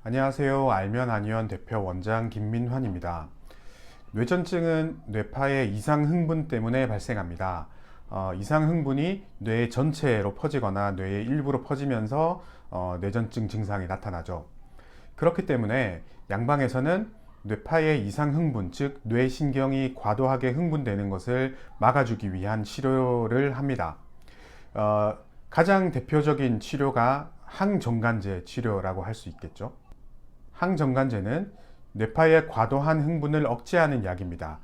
안녕하세요. 알면 아니원 대표 원장 김민환입니다. 뇌전증은 뇌파의 이상 흥분 때문에 발생합니다. 이상 흥분이 뇌 전체로 퍼지거나 뇌의 일부로 퍼지면서 뇌전증 증상이 나타나죠. 그렇기 때문에 양방에서는 뇌파의 이상 흥분, 즉 뇌신경이 과도하게 흥분되는 것을 막아주기 위한 치료를 합니다. 가장 대표적인 치료가 항정간제 치료라고 할 수 있겠죠. 항정간제는 뇌파의 과도한 흥분을 억제하는 약입니다.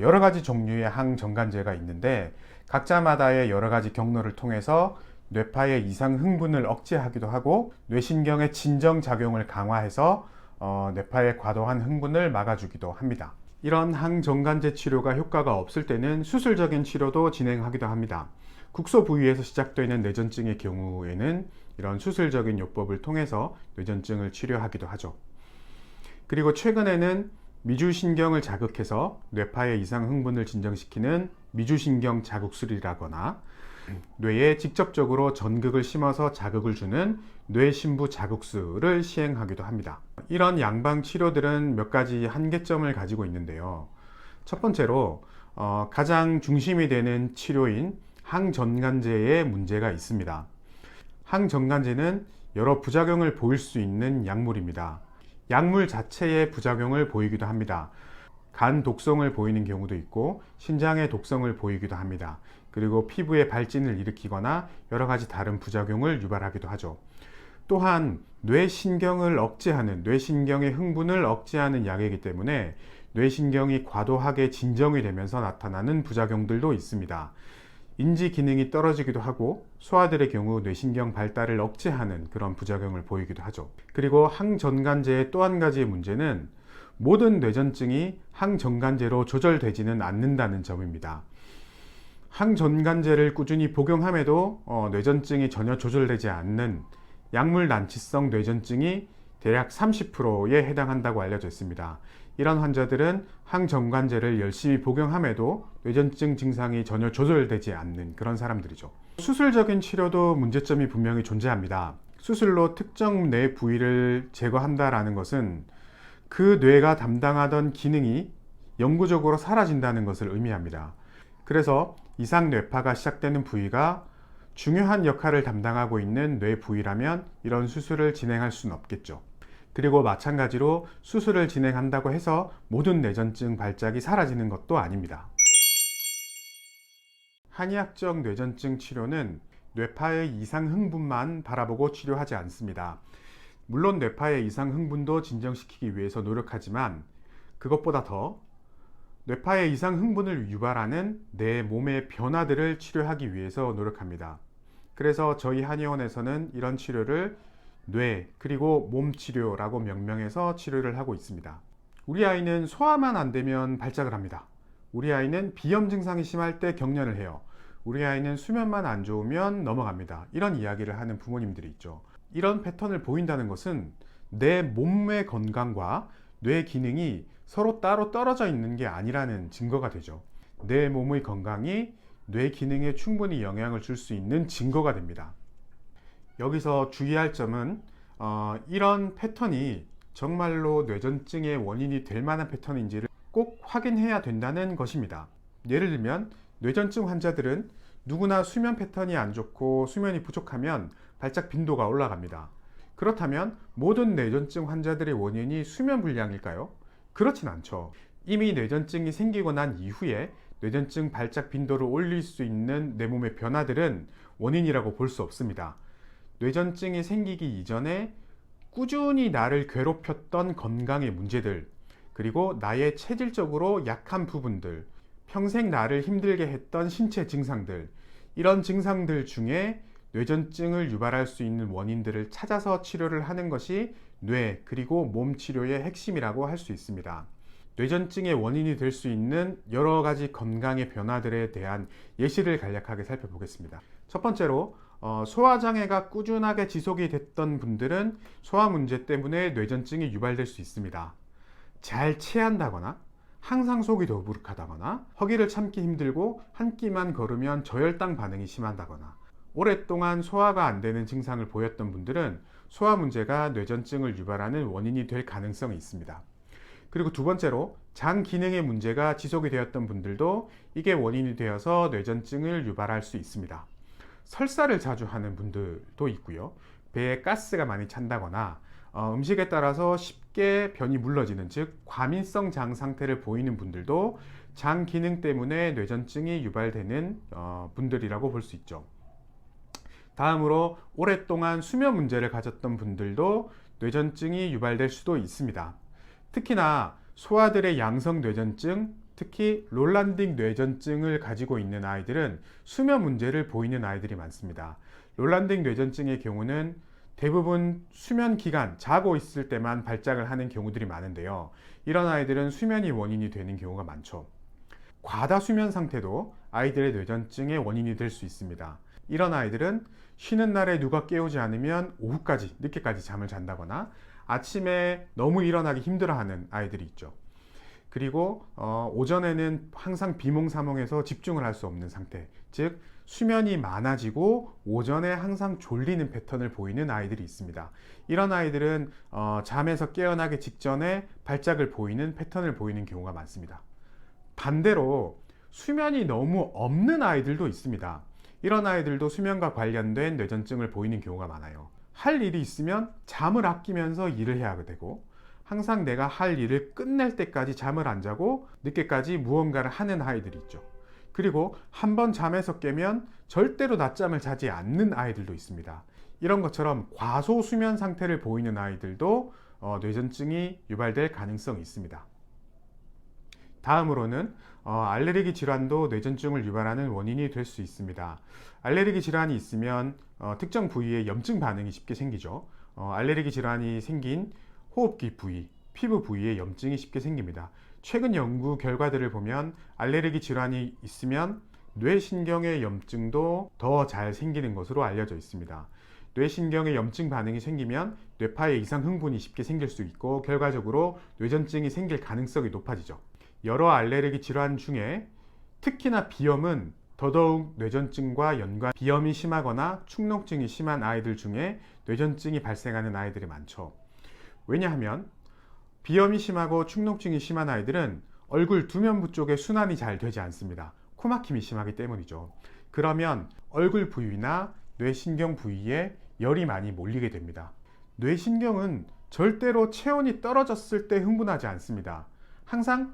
여러 가지 종류의 항정간제가 있는데 각자마다의 여러 가지 경로를 통해서 뇌파의 이상 흥분을 억제하기도 하고 뇌신경의 진정작용을 강화해서 뇌파의 과도한 흥분을 막아주기도 합니다. 이런 항정간제 치료가 효과가 없을 때는 수술적인 치료도 진행하기도 합니다. 국소 부위에서 시작되는 뇌전증의 경우에는 이런 수술적인 요법을 통해서 뇌전증을 치료하기도 하죠. 그리고 최근에는 미주신경을 자극해서 뇌파의 이상 흥분을 진정시키는 미주신경 자극술이라거나 뇌에 직접적으로 전극을 심어서 자극을 주는 뇌신부 자극술을 시행하기도 합니다. 이런 양방 치료들은 몇 가지 한계점을 가지고 있는데요. 첫 번째로 가장 중심이 되는 치료인 항정간제에 문제가 있습니다. 항정간제는 여러 부작용을 보일 수 있는 약물입니다. 약물 자체의 부작용을 보이기도 합니다. 간 독성을 보이는 경우도 있고 신장의 독성을 보이기도 합니다. 그리고 피부에 발진을 일으키거나 여러 가지 다른 부작용을 유발하기도 하죠. 또한 뇌신경을 억제하는, 뇌신경의 흥분을 억제하는 약이기 때문에 뇌신경이 과도하게 진정이 되면서 나타나는 부작용들도 있습니다. 인지 기능이 떨어지기도 하고 소아들의 경우 뇌신경 발달을 억제하는 그런 부작용을 보이기도 하죠. 그리고 항정간제의 또 한 가지의 문제는 모든 뇌전증이 항정간제로 조절되지는 않는다는 점입니다. 항정간제를 꾸준히 복용함에도 뇌전증이 전혀 조절되지 않는 약물 난치성 뇌전증이 대략 30%에 해당한다고 알려져 있습니다. 이런 환자들은 항정간제를 열심히 복용함에도 뇌전증 증상이 전혀 조절되지 않는 그런 사람들이죠. 수술적인 치료도 문제점이 분명히 존재합니다. 수술로 특정 뇌 부위를 제거한다는 것은 그 뇌가 담당하던 기능이 영구적으로 사라진다는 것을 의미합니다. 그래서 이상 뇌파가 시작되는 부위가 중요한 역할을 담당하고 있는 뇌 부위라면 이런 수술을 진행할 수는 없겠죠. 그리고 마찬가지로 수술을 진행한다고 해서 모든 뇌전증 발작이 사라지는 것도 아닙니다. 한의학적 뇌전증 치료는 뇌파의 이상 흥분만 바라보고 치료하지 않습니다. 물론 뇌파의 이상 흥분도 진정시키기 위해서 노력하지만 그것보다 더 뇌파의 이상 흥분을 유발하는 내 몸의 변화들을 치료하기 위해서 노력합니다. 그래서 저희 한의원에서는 이런 치료를 뇌 그리고 몸 치료라고 명명해서 치료를 하고 있습니다. 우리 아이는 소화만 안 되면 발작을 합니다. 우리 아이는 비염 증상이 심할 때 경련을 해요. 우리 아이는 수면만 안 좋으면 넘어갑니다. 이런 이야기를 하는 부모님들이 있죠. 이런 패턴을 보인다는 것은 내 몸의 건강과 뇌 기능이 서로 따로 떨어져 있는 게 아니라는 증거가 되죠. 내 몸의 건강이 뇌 기능에 충분히 영향을 줄 수 있는 증거가 됩니다. 여기서 주의할 점은 이런 패턴이 정말로 뇌전증의 원인이 될 만한 패턴인지를 꼭 확인해야 된다는 것입니다. 예를 들면 뇌전증 환자들은 누구나 수면 패턴이 안 좋고 수면이 부족하면 발작 빈도가 올라갑니다. 그렇다면 모든 뇌전증 환자들의 원인이 수면 불량일까요? 그렇진 않죠. 이미 뇌전증이 생기고 난 이후에 뇌전증 발작 빈도를 올릴 수 있는 내 몸의 변화들은 원인이라고 볼 수 없습니다. 뇌전증이 생기기 이전에 꾸준히 나를 괴롭혔던 건강의 문제들, 그리고 나의 체질적으로 약한 부분들, 평생 나를 힘들게 했던 신체 증상들, 이런 증상들 중에 뇌전증을 유발할 수 있는 원인들을 찾아서 치료를 하는 것이 뇌 그리고 몸 치료의 핵심이라고 할 수 있습니다. 뇌전증의 원인이 될 수 있는 여러 가지 건강의 변화들에 대한 예시를 간략하게 살펴보겠습니다. 첫 번째로 소화장애가 꾸준하게 지속이 됐던 분들은 소화 문제 때문에 뇌전증이 유발될 수 있습니다. 잘 체한다거나 항상 속이 더부룩하다거나 허기를 참기 힘들고 한 끼만 걸으면 저혈당 반응이 심하다거나 오랫동안 소화가 안 되는 증상을 보였던 분들은 소화 문제가 뇌전증을 유발하는 원인이 될 가능성이 있습니다. 그리고 두 번째로 장 기능의 문제가 지속이 되었던 분들도 이게 원인이 되어서 뇌전증을 유발할 수 있습니다. 설사를 자주 하는 분들도 있고요. 배에 가스가 많이 찬다거나 음식에 따라서 쉽게 변이 물러지는, 즉 과민성 장 상태를 보이는 분들도 장 기능 때문에 뇌전증이 유발되는 분들이라고 볼 수 있죠. 다음으로 오랫동안 수면 문제를 가졌던 분들도 뇌전증이 유발될 수도 있습니다. 특히나 소아들의 양성 뇌전증, 특히 롤란딩 뇌전증을 가지고 있는 아이들은 수면 문제를 보이는 아이들이 많습니다. 롤란딩 뇌전증의 경우는 대부분 수면 기간, 자고 있을 때만 발작을 하는 경우들이 많은데요. 이런 아이들은 수면이 원인이 되는 경우가 많죠. 과다 수면 상태도 아이들의 뇌전증의 원인이 될 수 있습니다. 이런 아이들은 쉬는 날에 누가 깨우지 않으면 오후까지, 늦게까지 잠을 잔다거나 아침에 너무 일어나기 힘들어하는 아이들이 있죠. 그리고 오전에는 항상 비몽사몽해서 집중을 할 수 없는 상태, 즉 수면이 많아지고 오전에 항상 졸리는 패턴을 보이는 아이들이 있습니다. 이런 아이들은 잠에서 깨어나기 직전에 발작을 보이는 패턴을 보이는 경우가 많습니다. 반대로 수면이 너무 없는 아이들도 있습니다. 이런 아이들도 수면과 관련된 뇌전증을 보이는 경우가 많아요. 할 일이 있으면 잠을 아끼면서 일을 해야 되고, 항상 내가 할 일을 끝낼 때까지 잠을 안 자고 늦게까지 무언가를 하는 아이들이 있죠. 그리고 한번 잠에서 깨면 절대로 낮잠을 자지 않는 아이들도 있습니다. 이런 것처럼 과소수면 상태를 보이는 아이들도 뇌전증이 유발될 가능성이 있습니다. 다음으로는 알레르기 질환도 뇌전증을 유발하는 원인이 될 수 있습니다. 알레르기 질환이 있으면 특정 부위에 염증 반응이 쉽게 생기죠. 알레르기 질환이 생긴 호흡기 부위, 피부 부위에 염증이 쉽게 생깁니다. 최근 연구 결과들을 보면 알레르기 질환이 있으면 뇌신경의 염증도 더 잘 생기는 것으로 알려져 있습니다. 뇌신경의 염증 반응이 생기면 뇌파에 이상 흥분이 쉽게 생길 수 있고, 결과적으로 뇌전증이 생길 가능성이 높아지죠. 여러 알레르기 질환 중에 특히나 비염은 더더욱 뇌전증과 연관, 비염이 심하거나 축농증이 심한 아이들 중에 뇌전증이 발생하는 아이들이 많죠. 왜냐하면 비염이 심하고 축농증이 심한 아이들은 얼굴 두면부 쪽에 순환이 잘 되지 않습니다. 코막힘이 심하기 때문이죠. 그러면 얼굴 부위나 뇌신경 부위에 열이 많이 몰리게 됩니다. 뇌신경은 절대로 체온이 떨어졌을 때 흥분하지 않습니다. 항상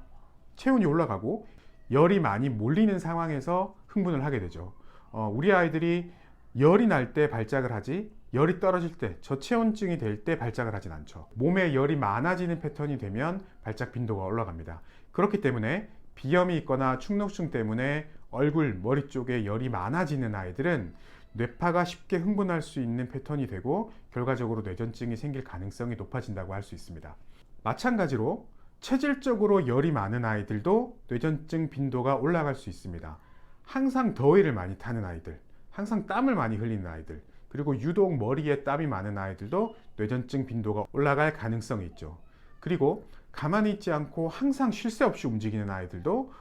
체온이 올라가고 열이 많이 몰리는 상황에서 흥분을 하게 되죠. 우리 아이들이 열이 날 때 발작을 하지, 열이 떨어질 때, 저체온증이 될 때 발작을 하진 않죠. 몸에 열이 많아지는 패턴이 되면 발작 빈도가 올라갑니다. 그렇기 때문에 비염이 있거나 축농증 때문에 얼굴, 머리 쪽에 열이 많아지는 아이들은 뇌파가 쉽게 흥분할 수 있는 패턴이 되고, 결과적으로 뇌전증이 생길 가능성이 높아진다고 할 수 있습니다. 마찬가지로 체질적으로 열이 많은 아이들도 뇌전증 빈도가 올라갈 수 있습니다. 항상 더위를 많이 타는 아이들, 항상 땀을 많이 흘리는 아이들, 그리고 유독 머리에 땀이 많은 아이들도 뇌전증 빈도가 올라갈 가능성이 있죠. 그리고 가만히 있지 않고 항상 쉴 새 없이 움직이는 아이들도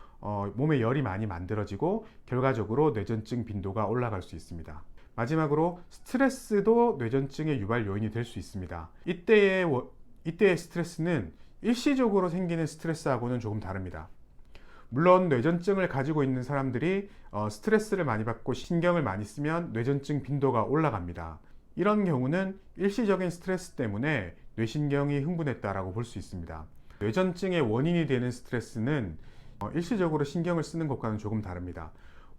몸에 열이 많이 만들어지고, 결과적으로 뇌전증 빈도가 올라갈 수 있습니다. 마지막으로 스트레스도 뇌전증의 유발 요인이 될 수 있습니다. 이때의 스트레스는 일시적으로 생기는 스트레스하고는 조금 다릅니다. 물론 뇌전증을 가지고 있는 사람들이 스트레스를 많이 받고 신경을 많이 쓰면 뇌전증 빈도가 올라갑니다. 이런 경우는 일시적인 스트레스 때문에 뇌신경이 흥분했다라고 볼 수 있습니다. 뇌전증의 원인이 되는 스트레스는 일시적으로 신경을 쓰는 것과는 조금 다릅니다.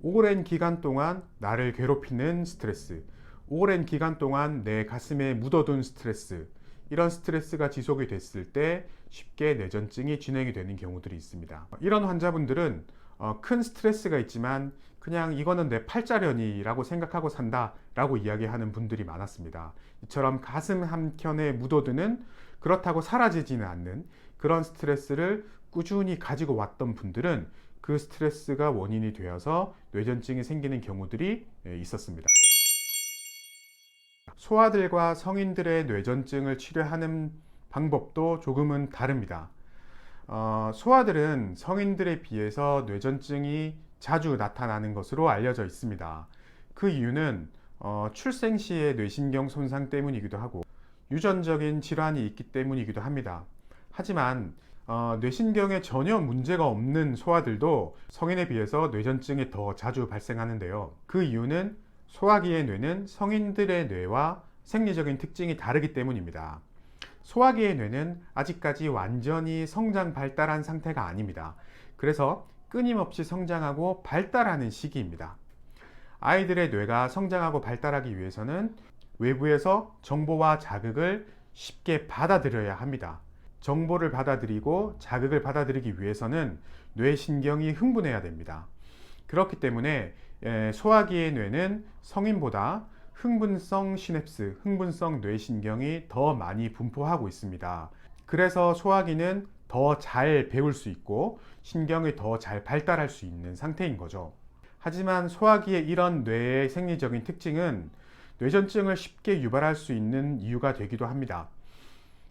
오랜 기간 동안 나를 괴롭히는 스트레스, 오랜 기간 동안 내 가슴에 묻어둔 스트레스, 이런 스트레스가 지속이 됐을 때 쉽게 뇌전증이 진행이 되는 경우들이 있습니다. 이런 환자분들은 큰 스트레스가 있지만 그냥 이거는 내 팔자련이라고 생각하고 산다 라고 이야기하는 분들이 많았습니다. 이처럼 가슴 한켠에 묻어두는, 그렇다고 사라지지는 않는 그런 스트레스를 꾸준히 가지고 왔던 분들은 그 스트레스가 원인이 되어서 뇌전증이 생기는 경우들이 있었습니다. 소아들과 성인들의 뇌전증을 치료하는 방법도 조금은 다릅니다. 소아들은 성인들에 비해서 뇌전증이 자주 나타나는 것으로 알려져 있습니다. 그 이유는 출생 시의 뇌신경 손상 때문이기도 하고 유전적인 질환이 있기 때문이기도 합니다. 하지만 뇌신경에 전혀 문제가 없는 소아들도 성인에 비해서 뇌전증이 더 자주 발생하는데요. 그 이유는 소아기의 뇌는 성인들의 뇌와 생리적인 특징이 다르기 때문입니다. 소아기의 뇌는 아직까지 완전히 성장 발달한 상태가 아닙니다. 그래서 끊임없이 성장하고 발달하는 시기입니다. 아이들의 뇌가 성장하고 발달하기 위해서는 외부에서 정보와 자극을 쉽게 받아들여야 합니다. 정보를 받아들이고 자극을 받아들이기 위해서는 뇌신경이 흥분해야 됩니다. 그렇기 때문에 소아기의 뇌는 성인보다 흥분성 시냅스, 흥분성 뇌신경이 더 많이 분포하고 있습니다. 그래서 소아기는 더 잘 배울 수 있고 신경이 더 잘 발달할 수 있는 상태인 거죠. 하지만 소아기의 이런 뇌의 생리적인 특징은 뇌전증을 쉽게 유발할 수 있는 이유가 되기도 합니다.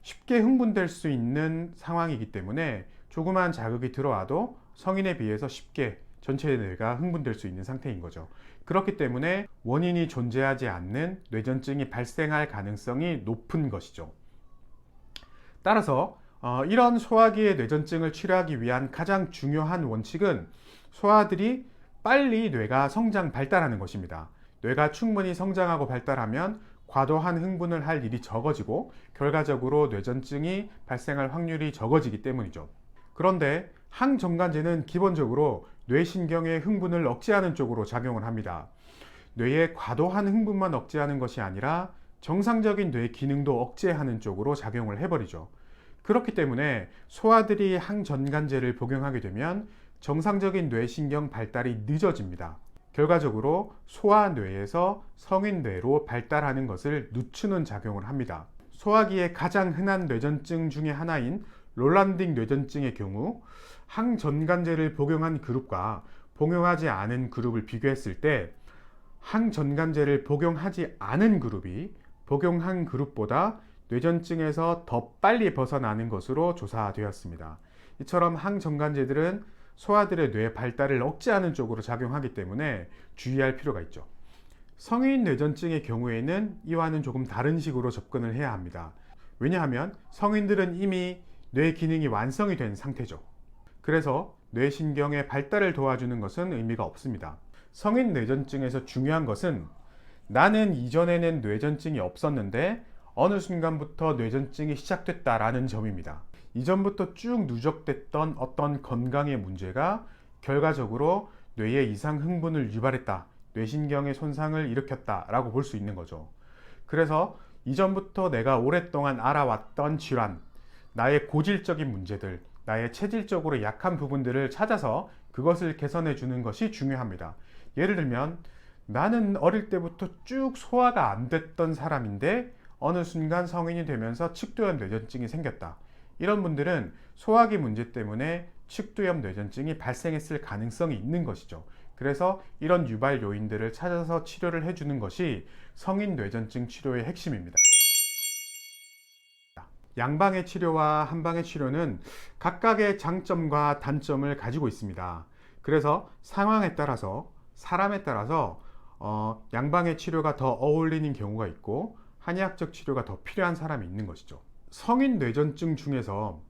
쉽게 흥분될 수 있는 상황이기 때문에 조그만 자극이 들어와도 성인에 비해서 쉽게 전체 뇌가 흥분될 수 있는 상태인 거죠. 그렇기 때문에 원인이 존재하지 않는 뇌전증이 발생할 가능성이 높은 것이죠. 따라서 이런 소아기의 뇌전증을 치료하기 위한 가장 중요한 원칙은 소아들이 빨리 뇌가 성장 발달하는 것입니다. 뇌가 충분히 성장하고 발달하면 과도한 흥분을 할 일이 적어지고 결과적으로 뇌전증이 발생할 확률이 적어지기 때문이죠. 그런데 항정간제는 기본적으로 뇌신경의 흥분을 억제하는 쪽으로 작용을 합니다. 뇌의 과도한 흥분만 억제하는 것이 아니라 정상적인 뇌 기능도 억제하는 쪽으로 작용을 해버리죠. 그렇기 때문에 소아들이 항전간제를 복용하게 되면 정상적인 뇌신경 발달이 늦어집니다. 결과적으로 소아뇌에서 성인뇌로 발달하는 것을 늦추는 작용을 합니다. 소아기의 가장 흔한 뇌전증 중에 하나인 롤란딩 뇌전증의 경우 항전간제를 복용한 그룹과 복용하지 않은 그룹을 비교했을 때 항전간제를 복용하지 않은 그룹이 복용한 그룹보다 뇌전증에서 더 빨리 벗어나는 것으로 조사되었습니다. 이처럼 항전간제들은 소아들의 뇌 발달을 억제하는 쪽으로 작용하기 때문에 주의할 필요가 있죠. 성인 뇌전증의 경우에는 이와는 조금 다른 식으로 접근을 해야 합니다. 왜냐하면 성인들은 이미 뇌 기능이 완성이 된 상태죠. 그래서 뇌신경의 발달을 도와주는 것은 의미가 없습니다. 성인 뇌전증에서 중요한 것은 나는 이전에는 뇌전증이 없었는데 어느 순간부터 뇌전증이 시작됐다라는 점입니다. 이전부터 쭉 누적됐던 어떤 건강의 문제가 결과적으로 뇌의 이상 흥분을 유발했다, 뇌신경의 손상을 일으켰다 라고 볼 수 있는 거죠. 그래서 이전부터 내가 오랫동안 알아왔던 질환, 나의 고질적인 문제들, 나의 체질적으로 약한 부분들을 찾아서 그것을 개선해 주는 것이 중요합니다. 예를 들면 나는 어릴 때부터 쭉 소화가 안 됐던 사람인데 어느 순간 성인이 되면서 측도염 뇌전증이 생겼다. 이런 분들은 소화기 문제 때문에 측도염 뇌전증이 발생했을 가능성이 있는 것이죠. 그래서 이런 유발 요인들을 찾아서 치료를 해주는 것이 성인 뇌전증 치료의 핵심입니다. 양방의 치료와 한방의 치료는 각각의 장점과 단점을 가지고 있습니다. 그래서 상황에 따라서, 사람에 따라서 양방의 치료가 더 어울리는 경우가 있고 한의학적 치료가 더 필요한 사람이 있는 것이죠. 성인 뇌전증 중에서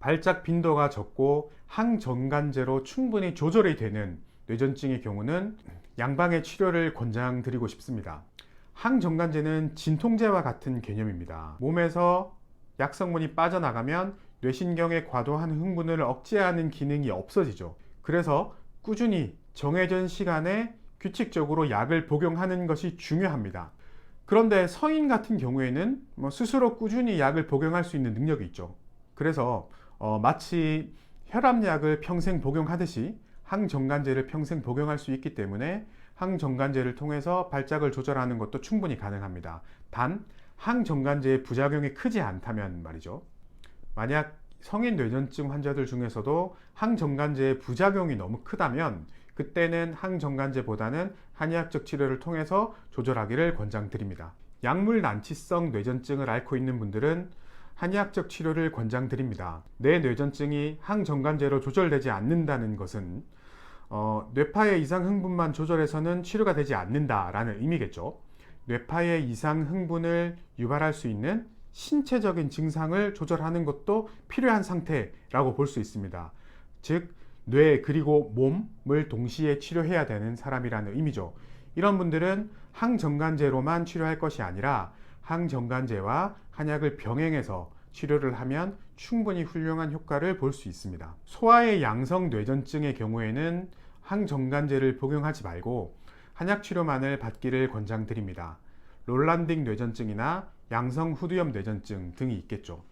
발작 빈도가 적고 항전간제로 충분히 조절이 되는 뇌전증의 경우는 양방의 치료를 권장드리고 싶습니다. 항전간제는 진통제와 같은 개념입니다. 몸에서 약성분이 빠져나가면 뇌신경의 과도한 흥분을 억제하는 기능이 없어지죠. 그래서 꾸준히 정해진 시간에 규칙적으로 약을 복용하는 것이 중요합니다. 그런데 성인 같은 경우에는 스스로 꾸준히 약을 복용할 수 있는 능력이 있죠. 그래서 마치 혈압약을 평생 복용하듯이 항전간제를 평생 복용할 수 있기 때문에 항전간제를 통해서 발작을 조절하는 것도 충분히 가능합니다. 단 항전간제의 부작용이 크지 않다면 말이죠. 만약 성인 뇌전증 환자들 중에서도 항전간제의 부작용이 너무 크다면 그때는 항전간제보다는 한의학적 치료를 통해서 조절하기를 권장드립니다. 약물 난치성 뇌전증을 앓고 있는 분들은 한의학적 치료를 권장드립니다. 내 뇌전증이 항전간제로 조절되지 않는다는 것은 뇌파의 이상 흥분만 조절해서는 치료가 되지 않는다라는 의미겠죠. 뇌파의 이상 흥분을 유발할 수 있는 신체적인 증상을 조절하는 것도 필요한 상태라고 볼 수 있습니다. 즉, 뇌 그리고 몸을 동시에 치료해야 되는 사람이라는 의미죠. 이런 분들은 항정간제로만 치료할 것이 아니라 항정간제와 한약을 병행해서 치료를 하면 충분히 훌륭한 효과를 볼 수 있습니다. 소아의 양성 뇌전증의 경우에는 항정간제를 복용하지 말고 한약 치료만을 받기를 권장드립니다. 롤란딩 뇌전증이나 양성 후두염 뇌전증 등이 있겠죠.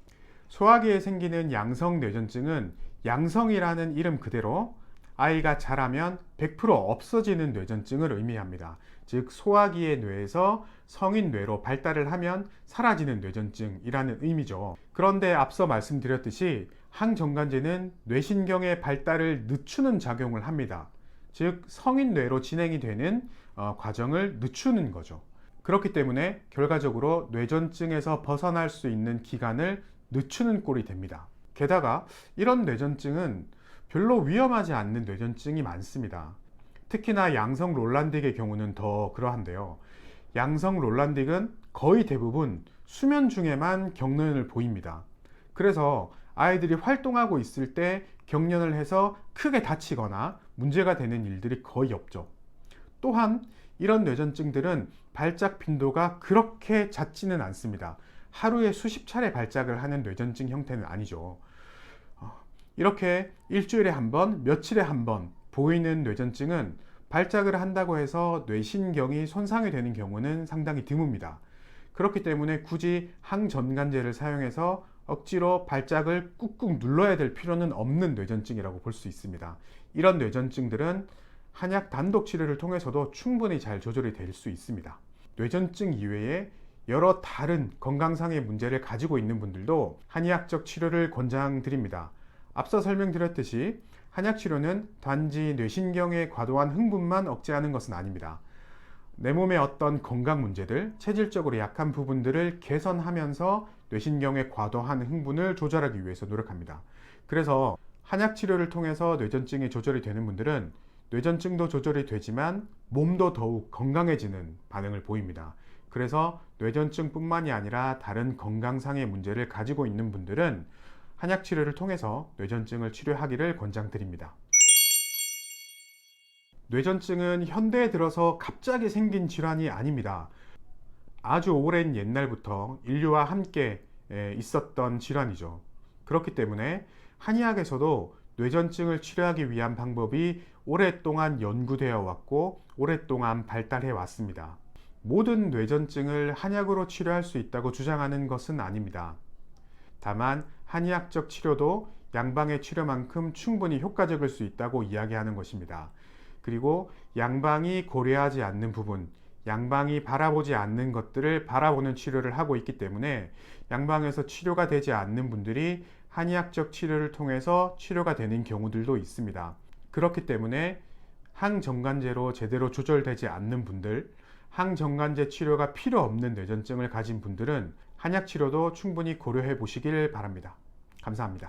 소아기에 생기는 양성 뇌전증은 양성이라는 이름 그대로 아이가 자라면 100% 없어지는 뇌전증을 의미합니다. 즉, 소아기의 뇌에서 성인 뇌로 발달을 하면 사라지는 뇌전증이라는 의미죠. 그런데 앞서 말씀드렸듯이 항정간제는 뇌신경의 발달을 늦추는 작용을 합니다. 즉, 성인 뇌로 진행이 되는 과정을 늦추는 거죠. 그렇기 때문에 결과적으로 뇌전증에서 벗어날 수 있는 기간을 늦추는 꼴이 됩니다. 게다가 이런 뇌전증은 별로 위험하지 않는 뇌전증이 많습니다. 특히나 양성 롤란딕의 경우는 더 그러한데요. 양성 롤란딕은 거의 대부분 수면 중에만 경련을 보입니다. 그래서 아이들이 활동하고 있을 때 경련을 해서 크게 다치거나 문제가 되는 일들이 거의 없죠. 또한 이런 뇌전증들은 발작 빈도가 그렇게 잦지는 않습니다. 하루에 수십 차례 발작을 하는 뇌전증 형태는 아니죠. 이렇게 일주일에 한 번, 며칠에 한 번 보이는 뇌전증은 발작을 한다고 해서 뇌신경이 손상이 되는 경우는 상당히 드뭅니다. 그렇기 때문에 굳이 항전간제를 사용해서 억지로 발작을 꾹꾹 눌러야 될 필요는 없는 뇌전증이라고 볼 수 있습니다. 이런 뇌전증들은 한약 단독 치료를 통해서도 충분히 잘 조절이 될 수 있습니다. 뇌전증 이외에 여러 다른 건강상의 문제를 가지고 있는 분들도 한의학적 치료를 권장드립니다. 앞서 설명드렸듯이 한약 치료는 단지 뇌신경의 과도한 흥분만 억제하는 것은 아닙니다. 내 몸의 어떤 건강 문제들, 체질적으로 약한 부분들을 개선하면서 뇌신경의 과도한 흥분을 조절하기 위해서 노력합니다. 그래서 한약 치료를 통해서 뇌전증이 조절이 되는 분들은 뇌전증도 조절이 되지만 몸도 더욱 건강해지는 반응을 보입니다. 그래서 뇌전증뿐만이 아니라 다른 건강상의 문제를 가지고 있는 분들은 한약 치료를 통해서 뇌전증을 치료하기를 권장드립니다. 뇌전증은 현대에 들어서 갑자기 생긴 질환이 아닙니다. 아주 오랜 옛날부터 인류와 함께 있었던 질환이죠. 그렇기 때문에 한의학에서도 뇌전증을 치료하기 위한 방법이 오랫동안 연구되어 왔고 오랫동안 발달해 왔습니다. 모든 뇌전증을 한약으로 치료할 수 있다고 주장하는 것은 아닙니다. 다만 한의학적 치료도 양방의 치료만큼 충분히 효과적일 수 있다고 이야기하는 것입니다. 그리고 양방이 고려하지 않는 부분, 양방이 바라보지 않는 것들을 바라보는 치료를 하고 있기 때문에 양방에서 치료가 되지 않는 분들이 한의학적 치료를 통해서 치료가 되는 경우들도 있습니다. 그렇기 때문에 항정간제로 제대로 조절되지 않는 분들, 항정간제 치료가 필요 없는 뇌전증을 가진 분들은 한약 치료도 충분히 고려해 보시길 바랍니다. 감사합니다.